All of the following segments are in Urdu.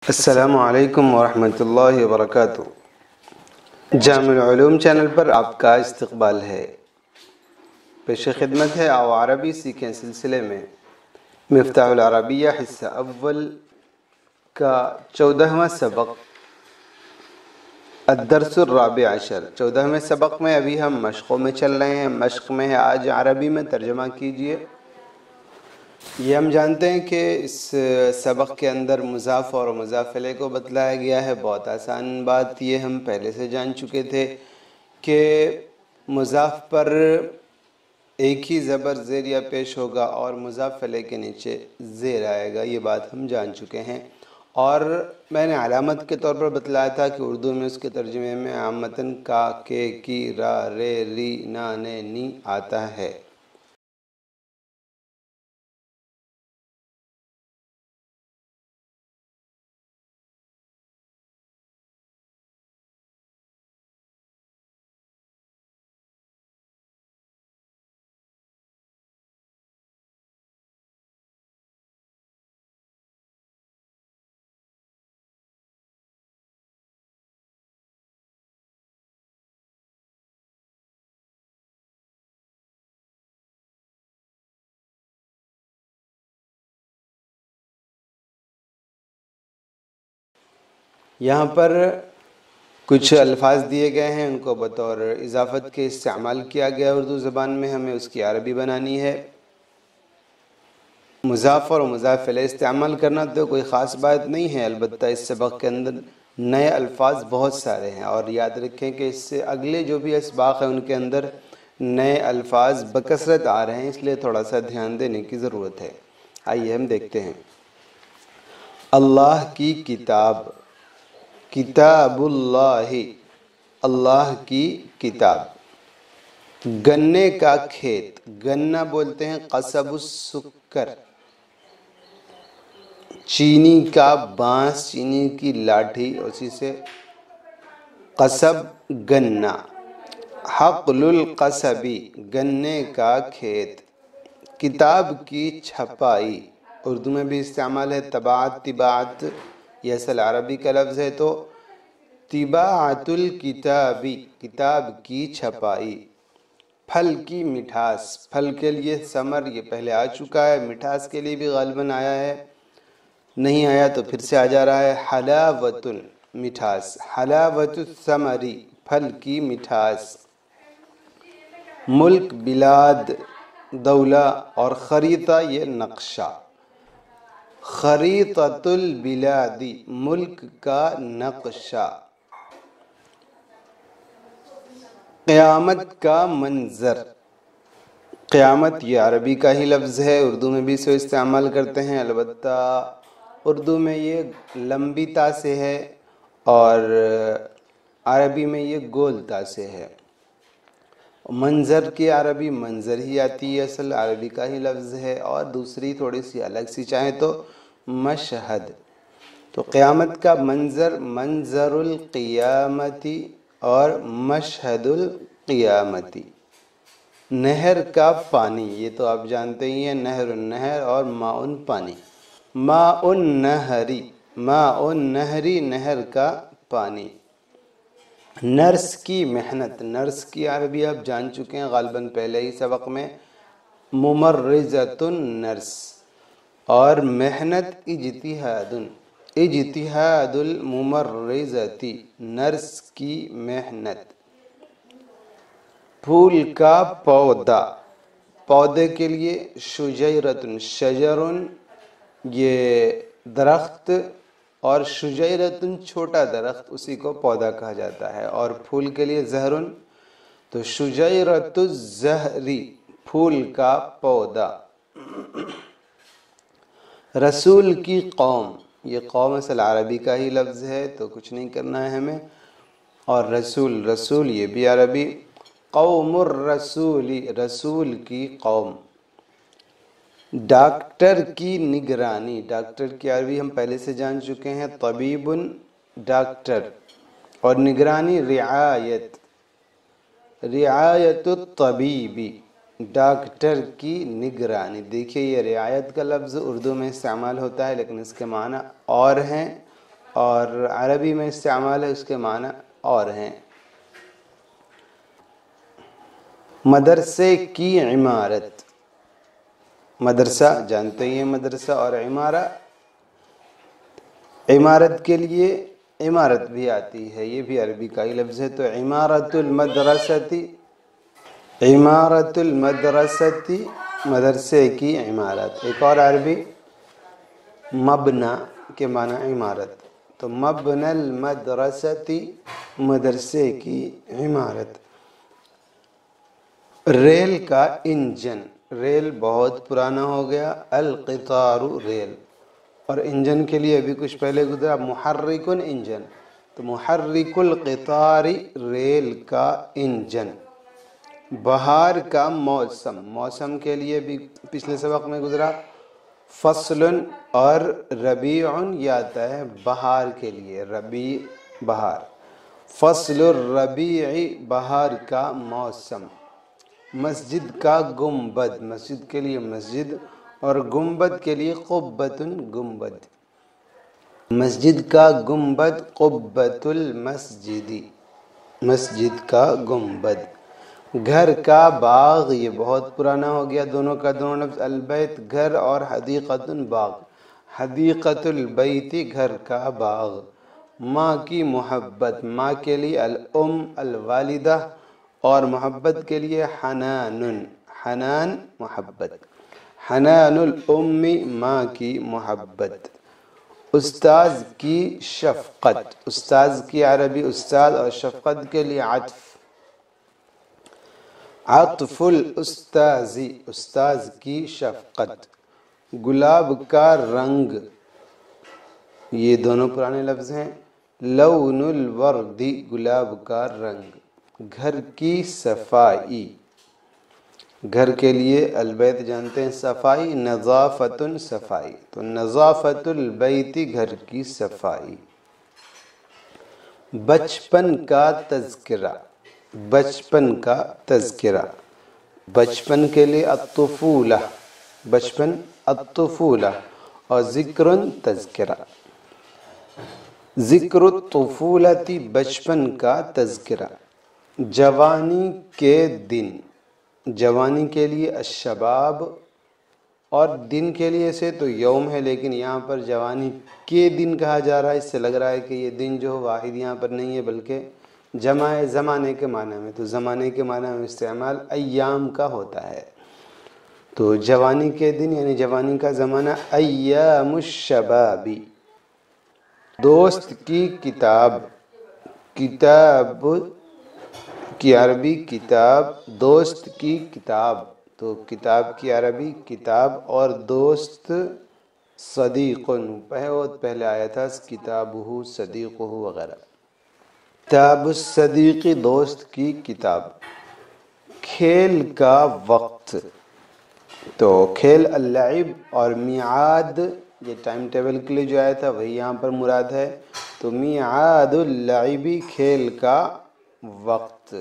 السلام علیکم ورحمۃ اللہ وبرکاتہ۔ جامع العلوم چینل پر آپ کا استقبال ہے۔ پیش خدمت ہے آؤ عربی سیکھیں سلسلے میں مفتاح العربیہ حصہ اول کا 14واں سبق الدرس الرابع عشر۔ 14ویں سبق میں ابھی ہم مشقوں میں چل رہے ہیں۔ مشق میں ہے آج عربی میں ترجمہ کیجئے۔ یہ ہم جانتے ہیں کہ اس سبق کے اندر مضاف اور مضاف الیہ کو بتلایا گیا ہے۔ بہت آسان بات یہ ہم پہلے سے جان چکے تھے کہ مضاف پر ایک ہی زبر زیر یا پیش ہوگا اور مضاف الیہ کے نیچے زیر آئے گا، یہ بات ہم جان چکے ہیں۔ اور میں نے علامت کے طور پر بتلایا تھا کہ اردو میں اس کے ترجمے میں عامتاً کا، کے، کی، را، رے، ری، نا، نے، نی آتا ہے۔ یہاں پر کچھ الفاظ دیے گئے ہیں، ان کو بطور اضافت کے استعمال کیا گیا اردو زبان میں، ہمیں اس کی عربی بنانی ہے۔ مضاف اور مضاف الیہ استعمال کرنا تو کوئی خاص بات نہیں ہے، البتہ اس سبق کے اندر نئے الفاظ بہت سارے ہیں، اور یاد رکھیں کہ اس سے اگلے جو بھی اسباق ہیں ان کے اندر نئے الفاظ بکثرت آ رہے ہیں، اس لیے تھوڑا سا دھیان دینے کی ضرورت ہے۔ آئیے ہم دیکھتے ہیں۔ اللہ کی کتاب، کتاب اللہ، اللہ کی کتاب۔ گنے کا کھیت، گنا بولتے ہیں قصب السکر۔ چینی کا بانس، چینی کی لاٹھی، اسی سے قصب گنا۔ حقل القصبی، گنے کا کھیت۔ کتاب کی چھپائی، اردو میں بھی استعمال ہے طباعت، طباعت، یہ اصل عربی کا لفظ ہے تو طباعت الکتابی، کتاب کی چھپائی۔ پھل کی مٹھاس، پھل کے لیے ثمر یہ پہلے آ چکا ہے، مٹھاس کے لیے بھی غالباً آیا ہے، نہیں آیا تو پھر سے آ جا رہا ہے۔ حلاوت، مٹھاس۔ حلاوت الثمری، پھل کی مٹھاس۔ ملک، بلاد، دولہ، اور خریطہ یہ نقشہ۔ خریطۃ البلادی، ملک کا نقشہ۔ قیامت کا منظر، قیامت یہ عربی کا ہی لفظ ہے، اردو میں بھی اسے استعمال کرتے ہیں، البتہ اردو میں یہ لمبی تا سے ہے اور عربی میں یہ گول تا سے ہے۔ منظر کی عربی منظر ہی آتی ہے، اصل عربی کا ہی لفظ ہے، اور دوسری تھوڑی سی الگ سی چاہیں تو مشہد۔ تو قیامت کا منظر، منظر القیامتی اور مشہد القیامتی۔ نہر کا پانی، یہ تو آپ جانتے ہی ہیں، نہر النہر اور ماء پانی۔ ماء النہری، ماء النہری نہر کا پانی۔ نرس کی محنت، نرس کی عربی آپ جان چکے ہیں غالباً پہلے ہی سبق میں، ممرضۃ النرس، اور محنت اجتہاد، اجتہاد الممرضۃ، نرس کی محنت۔ پھول کا پودا، پودے کے لیے شجیرۃ، شجر یہ درخت، اور شجیرۃ چھوٹا درخت، اسی کو پودا کہا جاتا ہے، اور پھول کے لیے زہر، تو شجیرۃ الزہری، پھول کا پودا۔ رسول کی قوم، یہ قوم اصل عربی کا ہی لفظ ہے تو کچھ نہیں کرنا ہے ہمیں، اور رسول، رسول یہ بھی عربی۔ قوم الرسول، رسول کی قوم۔ ڈاکٹر کی نگرانی، ڈاکٹر کی عربی ہم پہلے سے جان چکے ہیں، طبیب، ڈاکٹر، اور نگرانی رعایت، رعایت الطبیبی، ڈاکٹر کی نگرانی۔ دیکھیے یہ رعایت کا لفظ اردو میں استعمال ہوتا ہے لیکن اس کے معنی اور ہیں اور عربی میں استعمال ہے اس کے معنی اور ہیں۔ مدرسے کی عمارت، مدرسہ جانتے ہی ہیں مدرسہ، اور عمارت کے لیے عمارت بھی آتی ہے، یہ بھی عربی کا ہی لفظ ہے۔ تو عمارت المدرستی، عمارت المدرستی مدرسے کی عمارت۔ ایک اور عربی مبنا کے معنی عمارت، تو مبنى المدرستی مدرسے کی عمارت۔ ریل کا انجن، ریل بہت پرانا ہو گیا، القطار ریل، اور انجن کے لیے ابھی کچھ پہلے گزرا محرک انجن، تو محرک القطار ریل کا انجن۔ بہار کا موسم، موسم کے لیے بھی پچھلے سبق میں گزرا فصل، اور ربیع یہ آتا ہے بہار کے لیے، ربیع بہار، فصل الربیع بہار کا موسم۔ مسجد کا گنبد، مسجد کے لیے مسجد، اور گنبد کے لیے قبۃ گنبد، مسجد کا گنبد قبۃ المسجد، مسجد کا گنبد۔ گھر کا باغ یہ بہت پرانا ہو گیا، دونوں کا دونوں لفظ البیت گھر، اور حدیقۃ باغ، حدیقۃ البیت گھر کا باغ۔ ماں کی محبت، ماں کے لیے الام الوالدہ، اور محبت کے لیے حنان، حنان محبت، حنان الام ماں کی محبت۔ استاذ کی شفقت، استاذ کی عربی استاذ، اور شفقت کے لیے عطف، عطف الاستاذ، استاذ کی شفقت۔ گلاب کا رنگ یہ دونوں پرانے لفظ ہیں، لون الورد گلاب کا رنگ۔ گھر کی صفائی، گھر کے لیے البیت جانتے ہیں صفائی، نظافت صفائی، تو نظافت البیت گھر کی صفائی۔ بچپن کا تذکرہ، بچپن کا تذکرہ، بچپن کے لیے الطفولہ، بچپن الطفولہ، اور ذکر تذکرہ، ذکر الطفولۃ بچپن کا تذکرہ۔ جوانی کے دن، جوانی کے لیے الشباب، اور دن کے لیے سے تو یوم ہے، لیکن یہاں پر جوانی کے دن کہا جا رہا ہے، اس سے لگ رہا ہے کہ یہ دن جو واحد یہاں پر نہیں ہے بلکہ جمع ہے زمانے کے معنی میں، تو زمانے کے معنی میں استعمال ایام کا ہوتا ہے۔ تو جوانی کے دن یعنی جوانی کا زمانہ، ایام الشباب۔ دوست کی کتاب، کتاب کی عربی کتاب، دوست کی کتاب، تو کتاب کی عربی کتاب، اور دوست صدیق، پہلے آیا تھا کتابہ صدیقہ وغیرہ۔ کتاب الصدیق دوست کی کتاب۔ کھیل کا وقت، تو کھیل اللعب، اور میعاد یہ ٹائم ٹیبل کے لیے جو آیا تھا وہی یہاں پر مراد ہے، تو میعاد اللعب کھیل کا وقت۔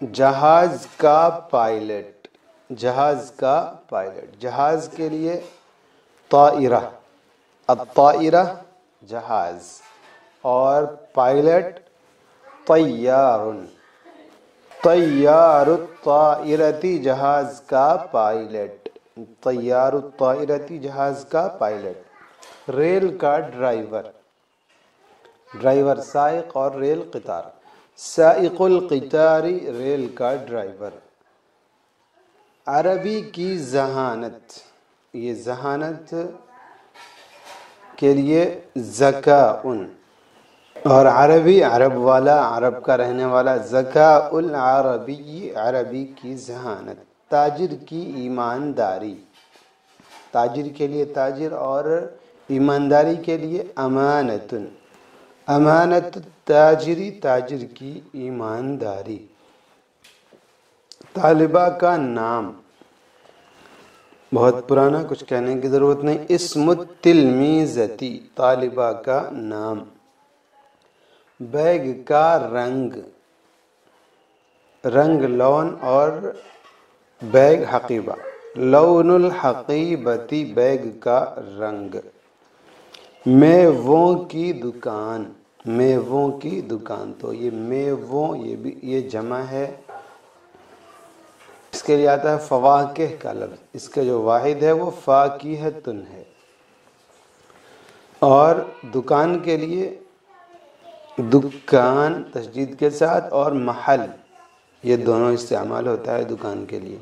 جہاز کا پائلٹ، جہاز کا پائلٹ، جہاز کے لیے طائرہ، الطائرہ جہاز، اور پائلٹ طیار، طیار الطائرتی جہاز کا پائلٹ، طیار الطائرتی جہاز کا پائلٹ۔ ریل کا ڈرائیور، ڈرائیور سائق، اور ریل قطار، سائق القطار ریل کا ڈرائیور۔ عربی کی ذہانت، یہ ذہانت کے لیے ذکاء، اور عربی عرب والا، عرب کا رہنے والا، ذکاء العربی عربی کی ذہانت۔ تاجر کی ایمانداری، تاجر کے لیے تاجر، اور ایمانداری کے لیے امانت، امانت التاجری تاجر کی ایمانداری۔ طالبہ کا نام بہت پرانا، کچھ کہنے کی ضرورت نہیں، اسم التلمیذتی طالبہ کا نام۔ بیگ کا رنگ، رنگ لون، اور بیگ حقیبہ، لون الحقیبتی بیگ کا رنگ۔ میووں کی دکان، میووں کی دکان، تو یہ میووں یہ جمع ہے، اس کے لیے آتا ہے فواکہ کا لفظ، اس کا جو واحد ہے وہ فاکہۃن ہے، اور دکان کے لیے دکان تشدید کے ساتھ اور محل، یہ دونوں استعمال ہوتا ہے دکان کے لیے۔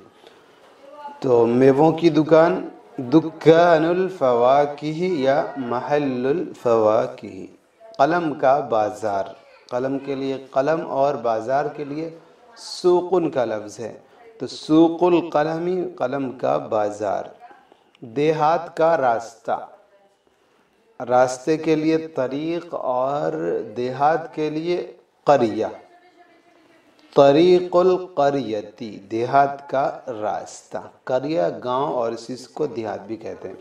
تو میووں کی دکان دکان الفواکہ یا محل الفواکہ۔ قلم کا بازار، قلم کے لیے قلم اور بازار کے لیے سوقن کا لفظ ہے، تو سوق القلمی قلم کا بازار۔ دیہات کا راستہ، راستے کے لیے طریق اور دیہات کے لیے قریہ، طریق القریتی دیہات کا راستہ، قریہ گاؤں اور اس کو دیہات بھی کہتے ہیں۔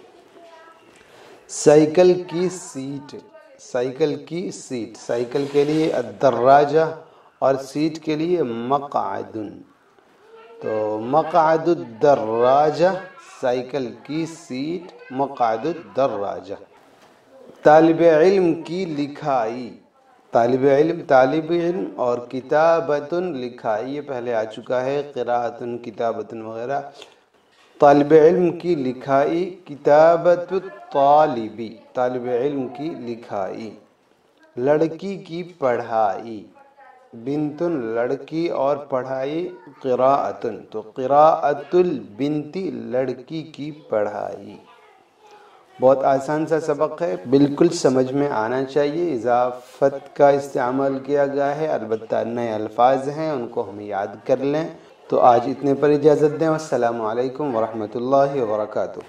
سائیکل کی سیٹ، سائیکل کی سیٹ، سائیکل کے لیے الدراجہ اور سیٹ کے لیے مقعد، تو مقعد الدراجہ سائیکل کی سیٹ، مقعد الدراجہ۔ طالب علم کی لکھائی، طالب علم اور کتابتن لکھائی، یہ پہلے آ چکا ہے، قراءتن کتابتن وغیرہ۔ طالب علم کی لکھائی، کتابت الطالبی طالب علم کی لکھائی۔ لڑکی کی پڑھائی، بنتن لڑکی اور پڑھائی قراءتن، تو قراءت البنتی لڑکی کی پڑھائی۔ بہت آسان سا سبق ہے، بالکل سمجھ میں آنا چاہیے۔ اضافت کا استعمال کیا گیا ہے، البتہ نئے الفاظ ہیں ان کو ہم یاد کر لیں۔ تو آج اتنے پر اجازت دیں، والسلام علیکم ورحمۃ اللہ وبرکاتہ۔